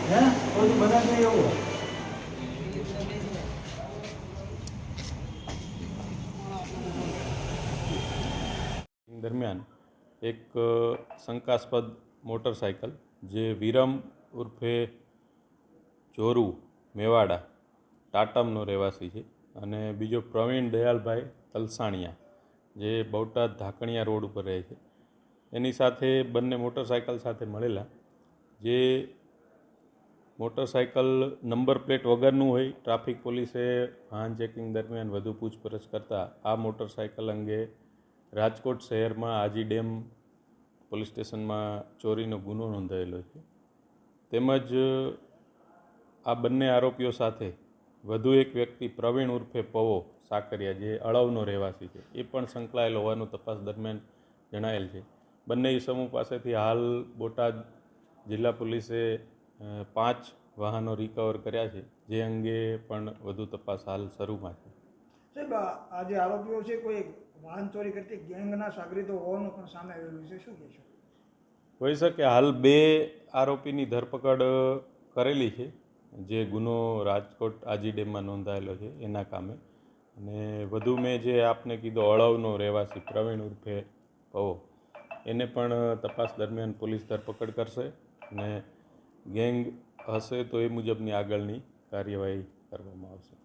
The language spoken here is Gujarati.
હે બધું બધા કઈ એવું દરમિયાન એક શંકાસ્પદ મોટરસાઇકલ જે વિરમ ઉર્ફે જોરુ મેવાડા ટાટમનો રહેવાસી છે અને બીજો પ્રવીણ દયાલભાઈ તલસાણિયા જે બોટાદ ધાકણિયા રોડ ઉપર રહે છે, એની સાથે બંને મોટરસાઇકલ સાથે મળેલા. જે મોટરસાઇકલ નંબર પ્લેટ વગરનું હોય. ટ્રાફિક પોલીસે વાહન ચેકિંગ દરમિયાન વધુ પૂછપરછ કરતાં આ મોટરસાઇકલ અંગે રાજકોટ શહેરમાં આજી ડેમ પોલીસ સ્ટેશનમાં ચોરીનો ગુનો નોંધાયેલો છે. તેમજ આ બંને આરોપીઓ સાથે વધુ એક વ્યક્તિ પ્રવીણ ઉર્ફે પવો સાકરિયા જે અળવનો રહેવાસી છે, એ પણ સંકળાયેલ હોવાનું તપાસ દરમિયાન જણાયેલ છે. બંને ઇસમો પાસેથી હાલ બોટાદ જિલ્લા પોલીસે 5 વાહનો રિકવર કર્યા છે, જે અંગે પણ વધુ તપાસ હાલ શરૂમાં છે. સાહેબ, આ જે આરોપીઓ છે કોઈ વાહન ચોરી કરતી ગેંગના સાગરીતો હોવાનું પણ સામે આવેલું છે, શું કહેશો? હોઈ શકે. હાલ 2 આરોપીની ધરપકડ કરેલી છે, જે ગુનો રાજકોટ આજી ડેમમાં નોંધાયેલો છે એના કામે. અને વધુ મેં જે આપને કીધો અળવનો રહેવાસી પ્રવીણ ઉર્ફે પવો, એને પણ તપાસ દરમિયાન પોલીસ ધરપકડ કરશે અને ગેંગ હશે તો એ મુજબની આગળની કાર્યવાહી કરવામાં આવશે.